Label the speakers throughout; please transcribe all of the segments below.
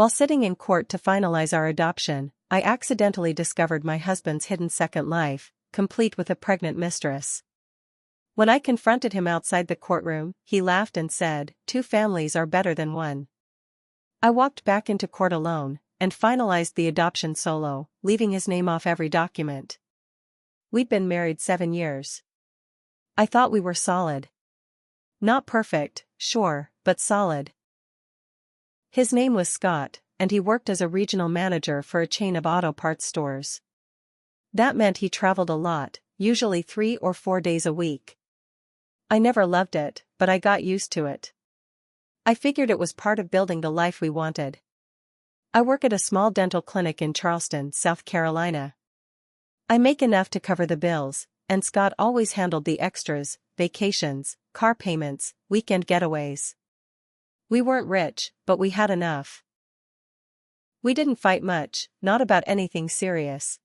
Speaker 1: While sitting in court to finalize our adoption, I accidentally discovered my husband's hidden second life, complete with a pregnant mistress. When I confronted him outside the courtroom, he laughed and said, "Two families are better than one." I walked back into court alone, and finalized the adoption solo, leaving his name off every document. We'd been married 7 years. I thought we were solid. Not perfect, sure, but solid. His name was Scott, and he worked as a regional manager for a chain of auto parts stores. That meant he traveled a lot, usually 3 or 4 days a week. I never loved it, but I got used to it. I figured it was part of building the life we wanted. I work at a small dental clinic in Charleston, South Carolina. I make enough to cover the bills, and Scott always handled the extras, vacations, car payments, weekend getaways. We weren't rich, but we had enough. We didn't fight much, not about anything serious.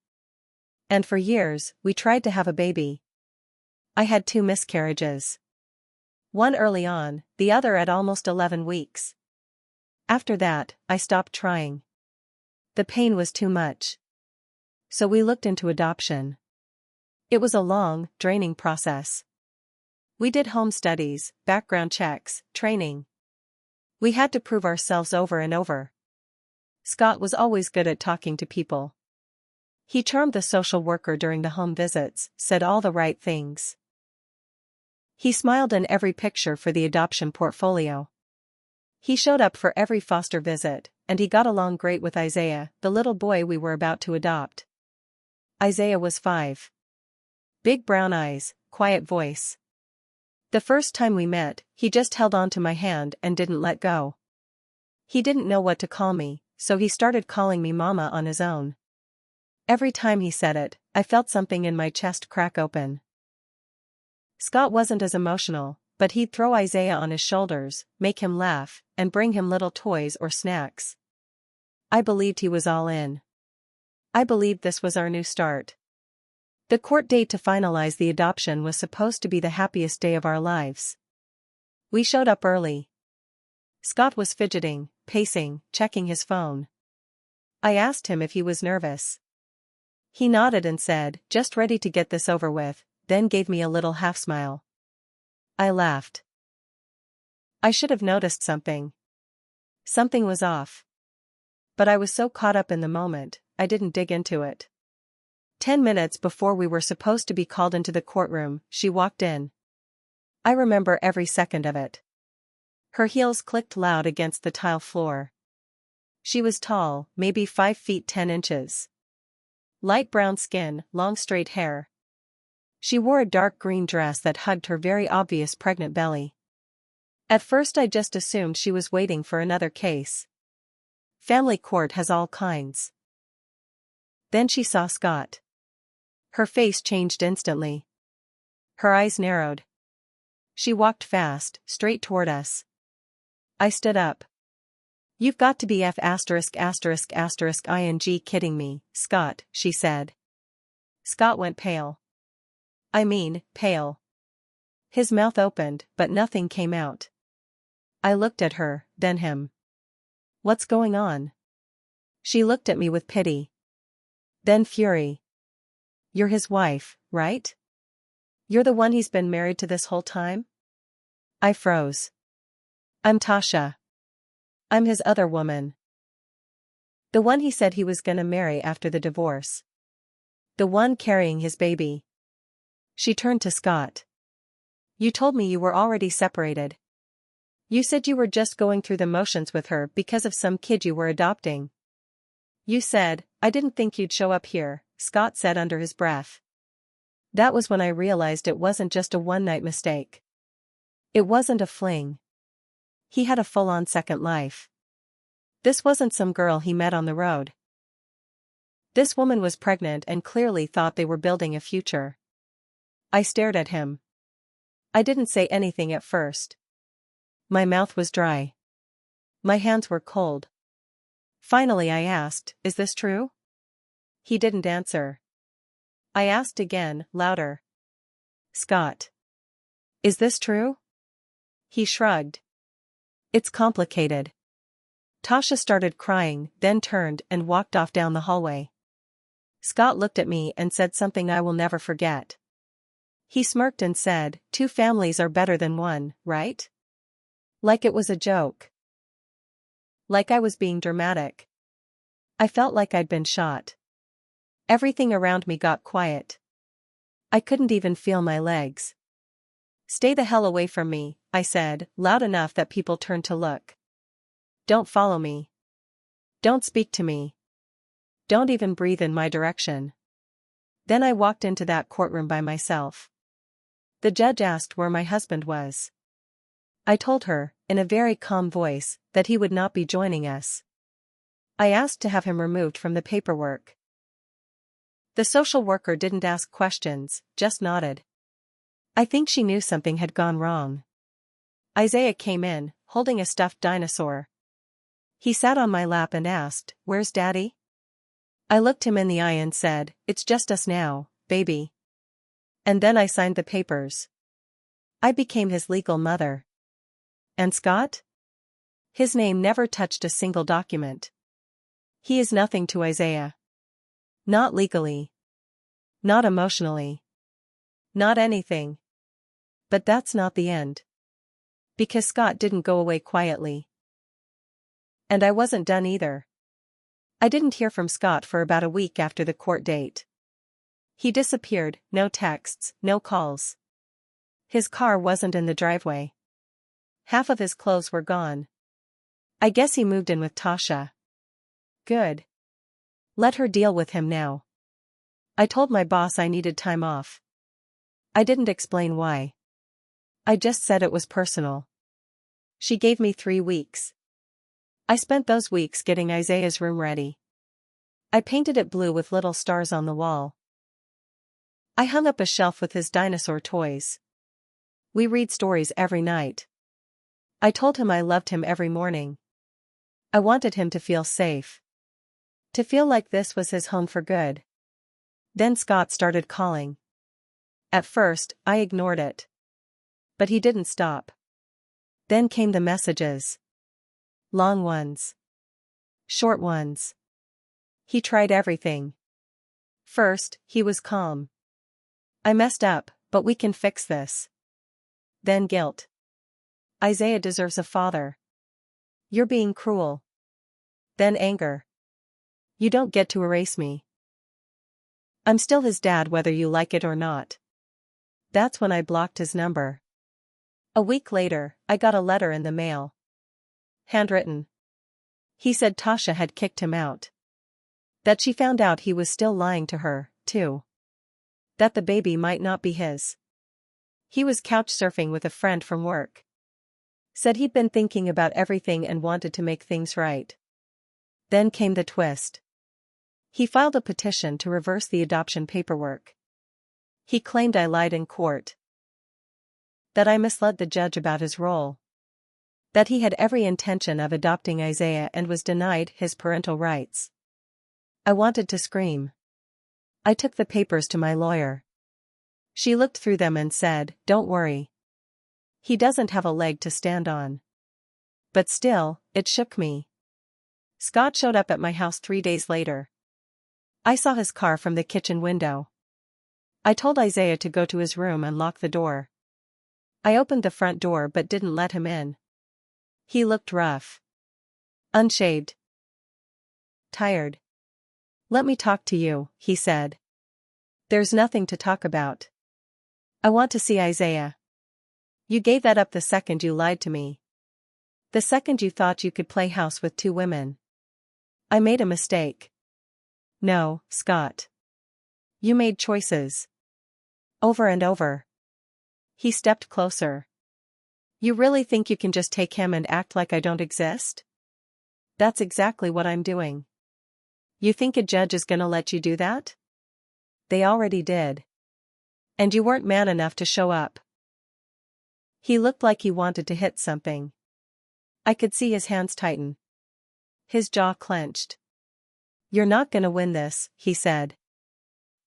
Speaker 1: And for years, we tried to have a baby. I had 2 miscarriages. One early on, the other at almost 11 weeks. After that, I stopped trying. The pain was too much. So we looked into adoption. It was a long, draining process. We did home studies, background checks, training. We had to prove ourselves over and over. Scott was always good at talking to people. He charmed the social worker during the home visits, said all the right things. He smiled in every picture for the adoption portfolio. He showed up for every foster visit, and he got along great with Isaiah, the little boy we were about to adopt. Isaiah was 5. Big brown eyes, quiet voice. The first time we met, he just held on to my hand and didn't let go. He didn't know what to call me, so he started calling me Mama on his own. Every time he said it, I felt something in my chest crack open. Scott wasn't as emotional, but he'd throw Isaiah on his shoulders, make him laugh, and bring him little toys or snacks. I believed he was all in. I believed this was our new start. The court date to finalize the adoption was supposed to be the happiest day of our lives. We showed up early. Scott was fidgeting, pacing, checking his phone. I asked him if he was nervous. He nodded and said, "Just ready to get this over with," then gave me a little half-smile. I laughed. I should have noticed something. Something was off. But I was so caught up in the moment, I didn't dig into it. 10 minutes before we were supposed to be called into the courtroom, she walked in. I remember every second of it. Her heels clicked loud against the tile floor. She was tall, maybe 5 feet 10 inches. Light brown skin, long straight hair. She wore a dark green dress that hugged her very obvious pregnant belly. At first I just assumed she was waiting for another case. Family court has all kinds. Then she saw Scott. Her face changed instantly. Her eyes narrowed. She walked fast, straight toward us. I stood up. "You've got to be ing kidding me, Scott," she said. Scott went pale. I mean, pale. His mouth opened, but nothing came out. I looked at her, then him. "What's going on?" She looked at me with pity. Then fury. "You're his wife, right? You're the one he's been married to this whole time?" I froze. "I'm Tasha. I'm his other woman. The one he said he was gonna marry after the divorce. The one carrying his baby." She turned to Scott. "You told me you were already separated. You said you were just going through the motions with her because of some kid you were adopting. You said, I didn't think you'd show up here," Scott said under his breath. That was when I realized it wasn't just a one-night mistake. It wasn't a fling. He had a full-on second life. This wasn't some girl he met on the road. This woman was pregnant and clearly thought they were building a future. I stared at him. I didn't say anything at first. My mouth was dry. My hands were cold. Finally I asked, "Is this true?" He didn't answer. I asked again, louder. "Scott. Is this true?" He shrugged. "It's complicated. Tasha started crying, then turned and walked off down the hallway. Scott looked at me and said something I will never forget. He smirked and said, "Two families are better than one, right?" Like it was a joke. Like I was being dramatic. I felt like I'd been shot. Everything around me got quiet. I couldn't even feel my legs. "Stay the hell away from me," I said, loud enough that people turned to look. "Don't follow me. Don't speak to me. Don't even breathe in my direction." Then I walked into that courtroom by myself. The judge asked where my husband was. I told her, in a very calm voice, that he would not be joining us. I asked to have him removed from the paperwork. The social worker didn't ask questions, just nodded. I think she knew something had gone wrong. Isaiah came in, holding a stuffed dinosaur. He sat on my lap and asked, "Where's Daddy?" I looked him in the eye and said, "It's just us now, baby." And then I signed the papers. I became his legal mother. And Scott? His name never touched a single document. He is nothing to Isaiah. Not legally. Not emotionally. Not anything. But that's not the end. Because Scott didn't go away quietly. And I wasn't done either. I didn't hear from Scott for about a week after the court date. He disappeared, no texts, no calls. His car wasn't in the driveway. Half of his clothes were gone. I guess he moved in with Tasha. Good. Let her deal with him now. I told my boss I needed time off. I didn't explain why. I just said it was personal. She gave me 3 weeks. I spent those weeks getting Isaiah's room ready. I painted it blue with little stars on the wall. I hung up a shelf with his dinosaur toys. We read stories every night. I told him I loved him every morning. I wanted him to feel safe. To feel like this was his home for good. Then Scott started calling. At first, I ignored it. But he didn't stop. Then came the messages. Long ones. Short ones. He tried everything. First, he was calm. "I messed up, but we can fix this." Then guilt. "Isaiah deserves a father. You're being cruel." Then anger. "You don't get to erase me. I'm still his dad whether you like it or not." That's when I blocked his number. A week later, I got a letter in the mail. Handwritten. He said Tasha had kicked him out. That she found out he was still lying to her, too. That the baby might not be his. He was couch surfing with a friend from work. Said he'd been thinking about everything and wanted to make things right. Then came the twist. He filed a petition to reverse the adoption paperwork. He claimed I lied in court. That I misled the judge about his role. That he had every intention of adopting Isaiah and was denied his parental rights. I wanted to scream. I took the papers to my lawyer. She looked through them and said, "Don't worry. He doesn't have a leg to stand on." But still, it shook me. Scott showed up at my house 3 days later. I saw his car from the kitchen window. I told Isaiah to go to his room and lock the door. I opened the front door but didn't let him in. He looked rough. Unshaved. Tired. "Let me talk to you," he said. "There's nothing to talk about. I want to see Isaiah. You gave that up the second you lied to me. The second you thought you could play house with 2 women. I made a mistake." "No, Scott. You made choices. Over and over." He stepped closer. "You really think you can just take him and act like I don't exist?" "That's exactly what I'm doing." "You think a judge is gonna let you do that?" "They already did. And you weren't man enough to show up." He looked like he wanted to hit something. I could see his hands tighten. His jaw clenched. "You're not gonna win this," he said.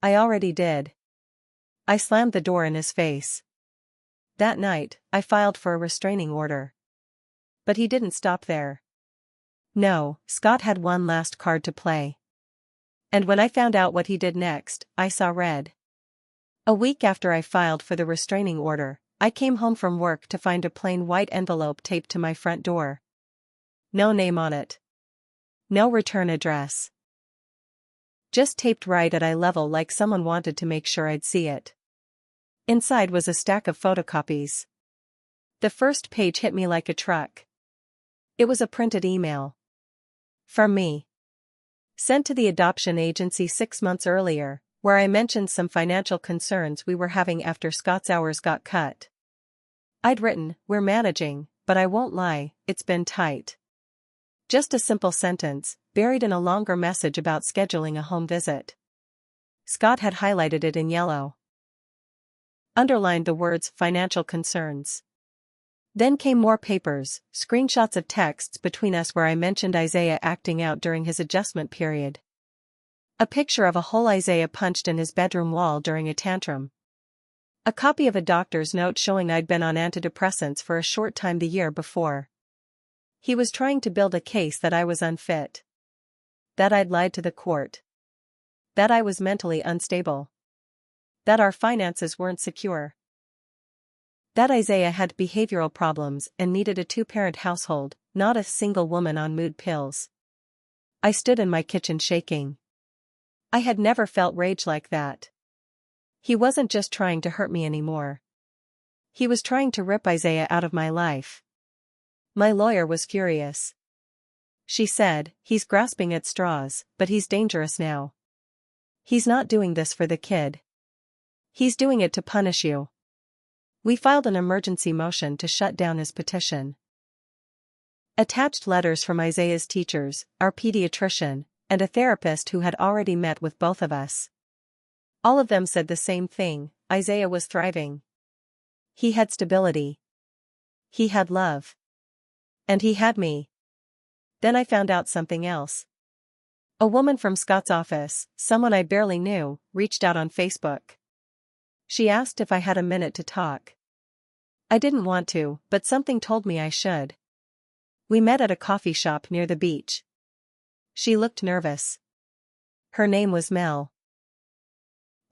Speaker 1: "I already did." I slammed the door in his face. That night, I filed for a restraining order. But he didn't stop there. No, Scott had one last card to play. And when I found out what he did next, I saw red. A week after I filed for the restraining order, I came home from work to find a plain white envelope taped to my front door. No name on it. No return address. Just taped right at eye level like someone wanted to make sure I'd see it. Inside was a stack of photocopies. The first page hit me like a truck. It was a printed email. From me. Sent to the adoption agency 6 months earlier, where I mentioned some financial concerns we were having after Scott's hours got cut. I'd written, "We're managing, but I won't lie, it's been tight." Just a simple sentence, buried in a longer message about scheduling a home visit. Scott had highlighted it in yellow. Underlined the words "financial concerns." Then came more papers, screenshots of texts between us where I mentioned Isaiah acting out during his adjustment period. A picture of a hole Isaiah punched in his bedroom wall during a tantrum. A copy of a doctor's note showing I'd been on antidepressants for a short time the year before. He was trying to build a case that I was unfit. That I'd lied to the court. That I was mentally unstable. That our finances weren't secure. That Isaiah had behavioral problems and needed a 2-parent household, not a single woman on mood pills. I stood in my kitchen shaking. I had never felt rage like that. He wasn't just trying to hurt me anymore. He was trying to rip Isaiah out of my life. My lawyer was furious. She said, "He's grasping at straws, but he's dangerous now. He's not doing this for the kid. He's doing it to punish you." We filed an emergency motion to shut down his petition. Attached letters from Isaiah's teachers, our pediatrician, and a therapist who had already met with both of us. All of them said the same thing: Isaiah was thriving. He had stability. He had love. And he had me. Then I found out something else. A woman from Scott's office, someone I barely knew, reached out on Facebook. She asked if I had a minute to talk. I didn't want to, but something told me I should. We met at a coffee shop near the beach. She looked nervous. Her name was Mel.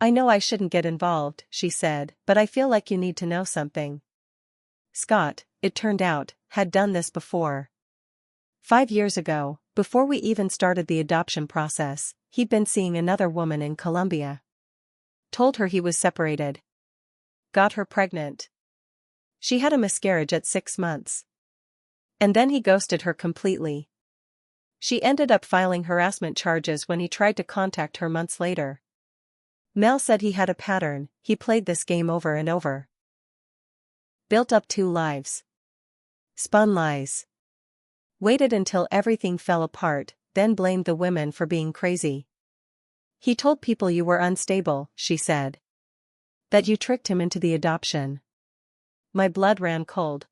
Speaker 1: "I know I shouldn't get involved," she said, "but I feel like you need to know something." Scott, it turned out, had done this before. 5 years ago, before we even started the adoption process, he'd been seeing another woman in Colombia. Told her he was separated. Got her pregnant. She had a miscarriage at 6 months. And then he ghosted her completely. She ended up filing harassment charges when he tried to contact her months later. Mel said he had a pattern: he played this game over and over. Built up 2 lives. Spun lies. Waited until everything fell apart, then blamed the women for being crazy. He told people you were unstable, she said. That you tricked him into the adoption. My blood ran cold.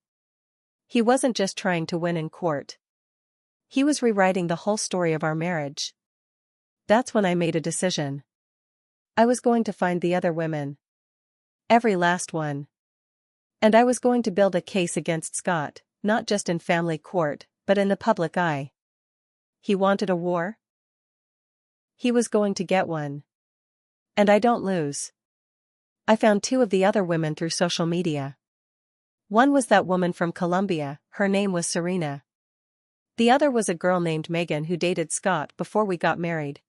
Speaker 1: He wasn't just trying to win in court. He was rewriting the whole story of our marriage. That's when I made a decision. I was going to find the other women. Every last one. And I was going to build a case against Scott, not just in family court, but in the public eye. He wanted a war? He was going to get one. And I don't lose. I found 2 of the other women through social media. One was that woman from Colombia, her name was Serena. The other was a girl named Megan who dated Scott before we got married.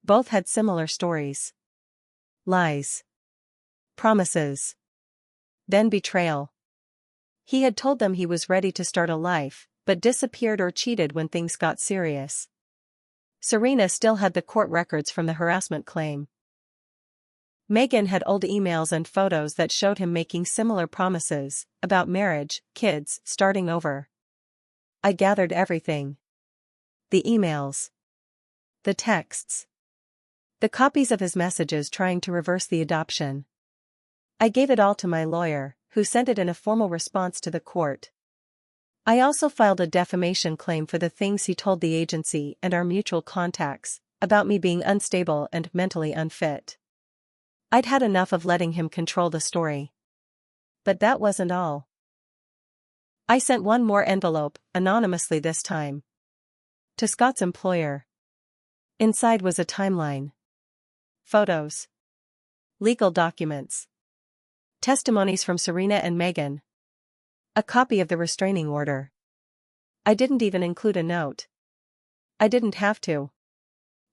Speaker 1: Both had similar stories. Lies. Promises. Then betrayal. He had told them he was ready to start a life, but disappeared or cheated when things got serious. Serena still had the court records from the harassment claim. Megan had old emails and photos that showed him making similar promises, about marriage, kids, starting over. I gathered everything. The emails. The texts. The copies of his messages trying to reverse the adoption. I gave it all to my lawyer, who sent it in a formal response to the court. I also filed a defamation claim for the things he told the agency and our mutual contacts, about me being unstable and mentally unfit. I'd had enough of letting him control the story. But that wasn't all. I sent one more envelope, anonymously this time. To Scott's employer. Inside was a timeline. Photos. Legal documents. Testimonies from Serena and Megan. A copy of the restraining order. I didn't even include a note. I didn't have to.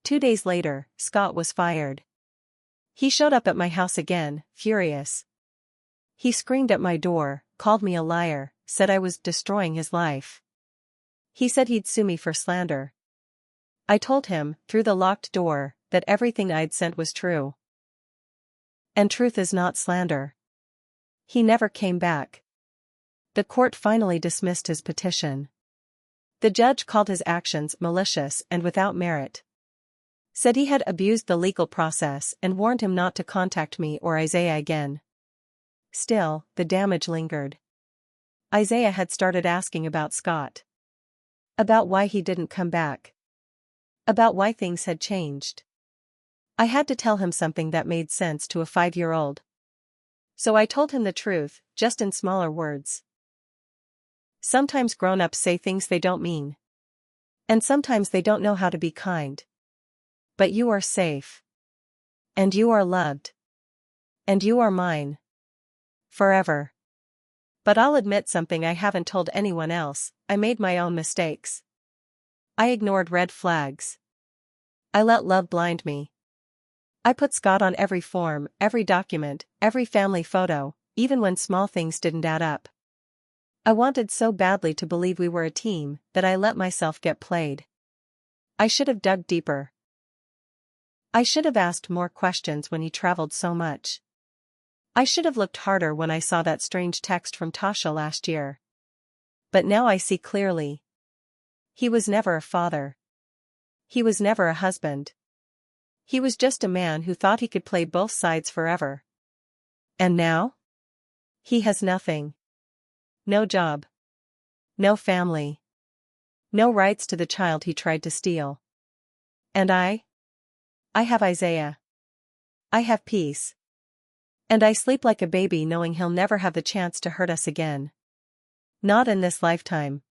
Speaker 1: 2 days later, Scott was fired. He showed up at my house again, furious. He screamed at my door, called me a liar, said I was destroying his life. He said he'd sue me for slander. I told him, through the locked door, that everything I'd sent was true. And truth is not slander. He never came back. The court finally dismissed his petition. The judge called his actions malicious and without merit. Said he had abused the legal process and warned him not to contact me or Isaiah again. Still, the damage lingered. Isaiah had started asking about Scott. About why he didn't come back. About why things had changed. I had to tell him something that made sense to a 5-year-old. So I told him the truth, just in smaller words. Sometimes grown-ups say things they don't mean. And sometimes they don't know how to be kind. But you are safe. And you are loved. And you are mine. Forever. But I'll admit something I haven't told anyone else: I made my own mistakes. I ignored red flags. I let love blind me. I put Scott on every form, every document, every family photo, even when small things didn't add up. I wanted so badly to believe we were a team that I let myself get played. I should have dug deeper. I should have asked more questions when he traveled so much. I should have looked harder when I saw that strange text from Tasha last year. But now I see clearly. He was never a father. He was never a husband. He was just a man who thought he could play both sides forever. And now? He has nothing. No job. No family. No rights to the child he tried to steal. And I have Isaiah. I have peace. And I sleep like a baby knowing he'll never have the chance to hurt us again. Not in this lifetime.